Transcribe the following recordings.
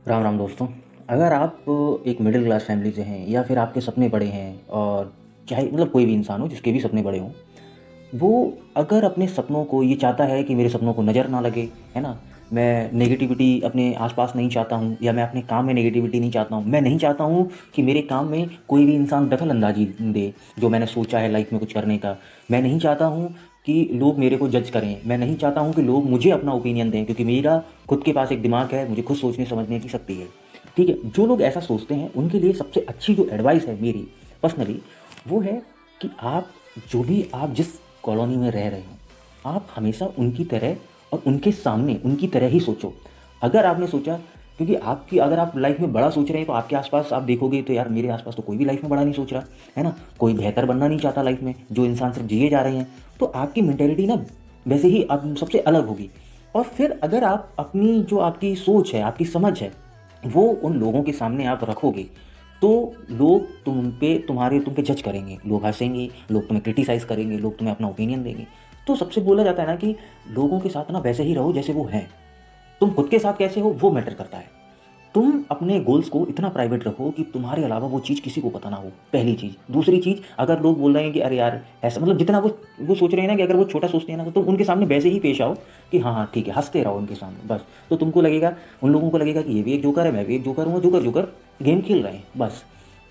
राम राम दोस्तों। अगर आप एक मिडिल क्लास फैमिली से हैं या फिर आपके सपने बड़े हैं, और चाहे मतलब कोई भी इंसान हो जिसके भी सपने बड़े हों, वो अगर अपने सपनों को ये चाहता है कि मेरे सपनों को नज़र ना लगे, है ना? मैं नेगेटिविटी अपने आसपास नहीं चाहता हूँ, या मैं अपने काम में नेगेटिविटी नहीं चाहता हूँ। मैं नहीं चाहता हूँ कि मेरे काम में कोई भी इंसान दखल अंदाजी दे, जो मैंने सोचा है लाइफ में कुछ करने का। मैं नहीं चाहता हूँ कि लोग मेरे को जज करें। मैं नहीं चाहता हूँ कि लोग मुझे अपना ओपिनियन दें, क्योंकि मेरा खुद के पास एक दिमाग है, मुझे खुद सोचने समझने की शक्ति है। ठीक है, जो लोग ऐसा सोचते हैं उनके लिए सबसे अच्छी जो एडवाइस है मेरी पर्सनली, वो है कि आप जो भी आप जिस कॉलोनी में रह रहे हो, आप हमेशा उनकी तरह और उनके सामने उनकी तरह ही सोचो। अगर आपने सोचा, क्योंकि आपकी अगर आप लाइफ में बड़ा सोच रहे हैं तो आपके आसपास आप देखोगे तो यार मेरे आसपास तो कोई भी लाइफ में बड़ा नहीं सोच रहा, है ना? कोई बेहतर बनना नहीं चाहता लाइफ में, जो इंसान सिर्फ जिए जा रहे हैं। तो आपकी मेंटेलिटी ना वैसे ही आप सबसे अलग होगी। और फिर अगर आप अपनी जो आपकी सोच है, आपकी समझ है, वो उन लोगों के सामने आप रखोगे, तो लोग तुम पे जज करेंगे, लोग हंसेंगे, लोग तुम्हें क्रिटिसाइज़ करेंगे, लोग तुम्हें अपना ओपिनियन देंगे। तो सबसे बोला जाता है ना कि लोगों के साथ ना वैसे ही रहो जैसे वो हैं। तुम खुद के साथ कैसे हो वो मैटर करता है। तुम अपने गोल्स को इतना प्राइवेट रखो कि तुम्हारे अलावा वो चीज़ किसी को पता ना हो, पहली चीज़। दूसरी चीज़, अगर लोग बोल रहे हैं कि अरे यार ऐसा, मतलब जितना वो सोच रहे हैं ना कि अगर वो छोटा सोचते हैं ना, तो तुम उनके सामने वैसे ही पेश आओ कि हाँ हाँ ठीक है, हंसते रहो उनके सामने बस। तो तुमको लगेगा, उन लोगों को लगेगा कि ये भी एक जोकर है, मैं भी एक जोकर हूँ, जोकर जोकर गेम खेल रहे हैं बस।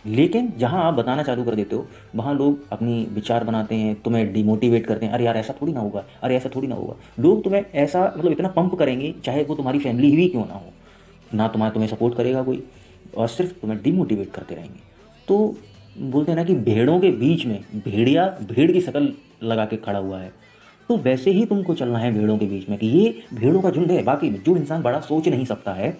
लेकिन जहाँ आप बताना चालू कर देते हो, वहाँ लोग अपनी विचार बनाते हैं, तुम्हें डिमोटिवेट करते हैं। अरे यार ऐसा थोड़ी ना होगा, अरे ऐसा थोड़ी ना होगा। लोग तुम्हें ऐसा मतलब इतना पंप करेंगे, चाहे वो तुम्हारी फैमिली ही क्यों ना हो, ना तुम्हें सपोर्ट करेगा कोई, और सिर्फ तुम्हें डिमोटिवेट करते रहेंगे। तो बोलते हैं ना कि भेड़ों के बीच में भेड़िया भेड़ की शक्ल लगा के खड़ा हुआ है। तो वैसे ही तुमको चलना है भेड़ों के बीच में, कि ये भेड़ों का झुंड है। बाकी में जो इंसान बड़ा सोच नहीं सकता है,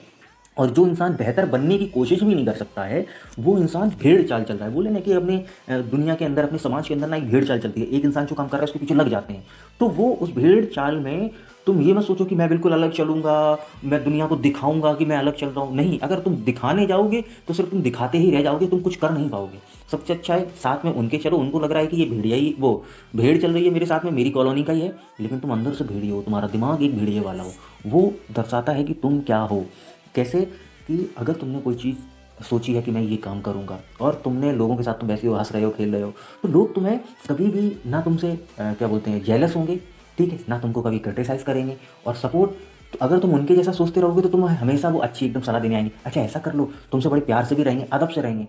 और जो इंसान बेहतर बनने की कोशिश भी नहीं कर सकता है, वो इंसान भेड़ चाल चल रहा है। बोले ना कि अपने दुनिया के अंदर, अपने समाज के अंदर ना एक भेड़ चाल चलती है। एक इंसान जो काम कर रहा है उसके पीछे लग जाते हैं। तो वो उस भेड़ चाल में, तुम ये मत सोचो कि मैं बिल्कुल अलग चलूंगा, मैं दुनिया को दिखाऊंगा कि मैं अलग चल रहा हूँ। नहीं, अगर तुम दिखाने जाओगे तो सिर्फ तुम दिखाते ही रह जाओगे, तुम कुछ कर नहीं पाओगे। सबसे अच्छा है साथ में उनके चलो, उनको लग रहा है कि ये भेड़िया ही, वो भेड़ चल रही है मेरे साथ में, मेरी कॉलोनी का ही है, लेकिन तुम अंदर से भेड़िए हो, तुम्हारा दिमाग एक भेड़िए वाला हो। वो दर्शाता है कि तुम क्या हो। कैसे? कि अगर तुमने कोई चीज़ सोची है कि मैं ये काम करूँगा, और तुमने लोगों के साथ तुम वैसे ही हंस रहे हो, खेल रहे हो, तो लोग तुम्हें कभी भी ना तुमसे क्या बोलते हैं, जेलस होंगे, ठीक है, ना तुमको कभी क्रिटिसाइज़ करेंगे। और सपोर्ट, तो अगर तुम उनके जैसा सोचते रहोगे तो तुम्हें हमेशा वो अच्छी एकदम सलाह देने आएंगे, अच्छा ऐसा कर लो, तुमसे बड़े प्यार से भी रहेंगे, अदब से रहेंगे।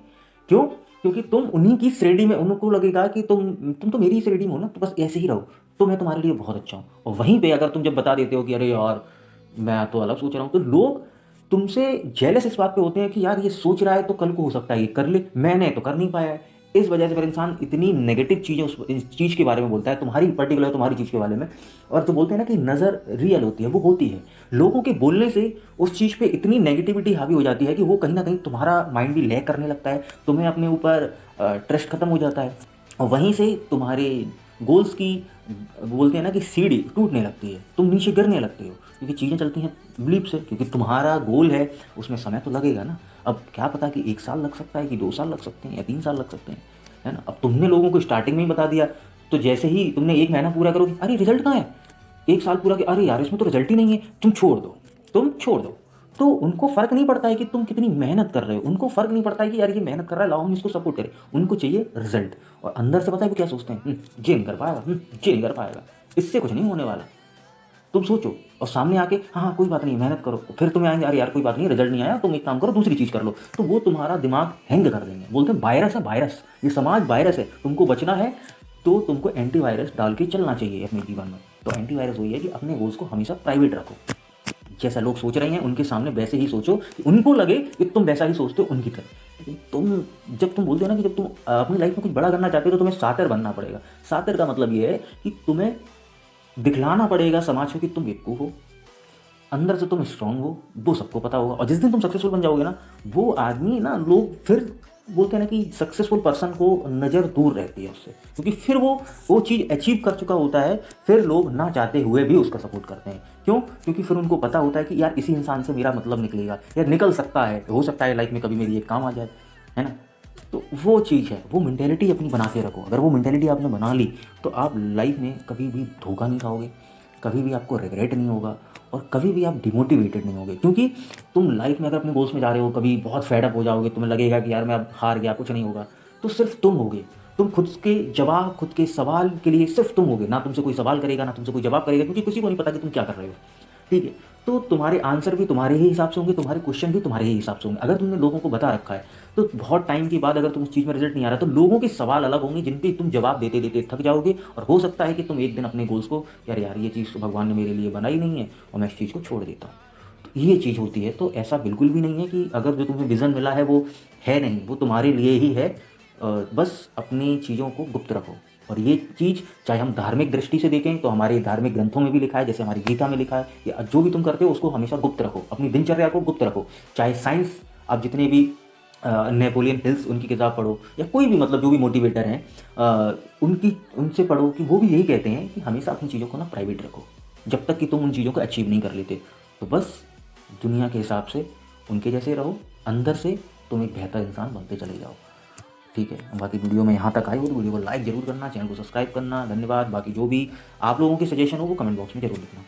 क्यों? क्योंकि तुम उन्हीं की श्रेणी में, उनको लगेगा कि तुम तो मेरी ही श्रेणी में हो ना, तो बस ऐसे ही रहो, तो मैं तुम्हारे लिए बहुत अच्छा हूँ। और वहीं पे अगर तुम जब बता देते हो कि अरे यार मैं तो अलग सोच रहा हूँ, तो लोग तुमसे जेलस इस बात पे होते हैं कि यार ये सोच रहा है तो कल को हो सकता है ये कर ले, मैंने तो कर नहीं पाया है। इस वजह से फिर इंसान इतनी नेगेटिव चीज़ें इस चीज़ के बारे में बोलता है, तुम्हारी पर्टिकुलर तुम्हारी चीज़ के बारे में। और जो बोलते हैं ना कि नज़र रियल होती है, वो होती है। लोगों के बोलने से उस चीज़ पे इतनी नेगेटिविटी हावी हो जाती है कि वो कहीं ना कहीं तुम्हारा माइंड भी लैग करने लगता है, तुम्हें अपने ऊपर ट्रस्ट खत्म हो जाता है, और वहीं से तुम्हारे गोल्स की, बोलते हैं ना कि सीढ़ी टूटने लगती है, तुम नीचे गिरने लगते हो। क्योंकि चीज़ें चलती हैं ब्लीप से, क्योंकि तुम्हारा गोल है, उसमें समय तो लगेगा ना। अब क्या पता कि 1 साल लग सकता है, कि 2 साल लग सकते हैं, या 3 साल लग सकते हैं, है ना? अब तुमने लोगों को स्टार्टिंग में ही बता दिया, तो जैसे ही तुमने 1 महीना पूरा करोगे, अरे रिजल्ट कहाँ है? 1 साल पूरा किया, अरे यार इसमें तो रिजल्ट ही नहीं है, तुम छोड़ दो, तुम छोड़ दो। तो उनको फ़र्क नहीं पड़ता है कि तुम कितनी मेहनत कर रहे हो, उनको फ़र्क नहीं पड़ता है कि यार ये मेहनत कर रहा है, लाओ हम इसको सपोर्ट करें। उनको चाहिए रिजल्ट। और अंदर से पता है वो क्या सोचते हैं? ये नहीं कर पाएगा, ये नहीं कर पाएगा, इससे कुछ नहीं होने वाला। तुम सोचो, और सामने आके हाँ हाँ कोई बात नहीं, मेहनत करो, फिर तुम्हें आएंगे अरे यार कोई बात नहीं, रिजल्ट नहीं आया, तुम एक काम करो, दूसरी चीज़ कर लो। तो वो तुम्हारा दिमाग हैंग कर देंगे। बोलते हैं वायरस है, वायरस, ये समाज वायरस है, तुमको बचना है तो तुमको एंटीवायरस डाल के चलना चाहिए अपने जीवन में। तो एंटीवायरस वही है कि अपने गोल्स को हमेशा प्राइवेट रखो। जैसा लोग सोच रहे हैं उनके सामने वैसे ही सोचो, कि उनको लगे कि तुम वैसा ही सोचते हो उनकी तरह। लेकिन जब तुम बोलते हो ना कि जब तुम अपनी लाइफ में कुछ बड़ा करना चाहते हो, तो तुम्हें सातिर बनना पड़ेगा। सातिर का मतलब ये है कि तुम्हें दिखलाना पड़ेगा समाज को कि तुम बेवकूफ़ हो, अंदर से तुम स्ट्रांग हो, वो सबको पता होगा। और जिस दिन तुम सक्सेसफुल बन जाओगे ना, वो आदमी ना, लोग फिर बोलते हैं ना कि सक्सेसफुल पर्सन को नज़र दूर रहती है उससे, क्योंकि फिर वो चीज़ अचीव कर चुका होता है। फिर लोग ना चाहते हुए भी उसका सपोर्ट करते हैं। क्यों? क्योंकि फिर उनको पता होता है कि यार इसी इंसान से मेरा मतलब निकलेगा, या निकल सकता है, हो सकता है लाइफ में कभी मेरी एक काम आ जाए, है ना? तो वो चीज़ है, वो मेंटेलिटी अपनी बना के रखो। अगर वो मेंटेलिटी आपने बना ली, तो आप लाइफ में कभी भी धोखा नहीं खाओगे। कभी भी आपको रिग्रेट नहीं होगा और कभी भी आप डिमोटिवेटेड नहीं होगे, क्योंकि तुम लाइफ में अगर अपने गोल्स में जा रहे हो, कभी बहुत फेड अप हो जाओगे, तुम्हें लगेगा कि यार मैं अब हार गया, कुछ नहीं होगा, तो सिर्फ तुम होगे। तुम खुद के जवाब, खुद के सवाल के लिए सिर्फ तुम होगे, ना तुमसे कोई सवाल करेगा, ना तुमसे कोई जवाब करेगा, क्योंकि किसी को नहीं पता कि तुम क्या कर रहे हो। ठीक है, तो तुम्हारे आंसर भी तुम्हारे ही हिसाब से होंगे, तुम्हारे क्वेश्चन भी तुम्हारे ही हिसाब से होंगे। अगर तुमने लोगों को बता रखा है तो बहुत टाइम के बाद अगर तुम उस चीज़ में रिजल्ट नहीं आ रहा, तो लोगों के सवाल अलग होंगे जिन पे तुम जवाब देते देते थक जाओगे, और हो सकता है कि तुम एक दिन अपने गोल्स को, यार यार ये चीज़ तो भगवान ने मेरे लिए बनाई नहीं है और मैं इस चीज़ को छोड़ देता हूँ। तो ये चीज़ होती है। तो ऐसा बिल्कुल भी नहीं है कि अगर जो तुम्हें विज़न मिला है वो है नहीं, वो तुम्हारे लिए ही है। बस अपनी चीज़ों को गुप्त रखो। और ये चीज़ चाहे हम धार्मिक दृष्टि से देखें तो हमारे धार्मिक ग्रंथों में भी लिखा है, जैसे हमारी गीता में लिखा है, या जो भी तुम करते हो उसको हमेशा गुप्त रखो, अपनी दिनचर्या को गुप्त रखो। चाहे साइंस, आप जितने भी नेपोलियन हिल्स उनकी किताब पढ़ो, या कोई भी मतलब जो भी मोटिवेटर हैं उनकी, उनसे पढ़ो, कि वो भी यही कहते हैं कि हमेशा अपनी चीज़ों को ना प्राइवेट रखो, जब तक कि तुम उन चीज़ों को अचीव नहीं कर लेते। तो बस दुनिया के हिसाब से उनके जैसे रहो, अंदर से तुम एक बेहतर इंसान बनते चले जाओ। ठीक है, बाकी वीडियो में यहाँ तक आई हो तो वीडियो को लाइक ज़रूर करना, चैनल को सब्सक्राइब करना। धन्यवाद। बाकी जो भी आप लोगों की सजेशन हो वो कमेंट बॉक्स में ज़रूर लिखना।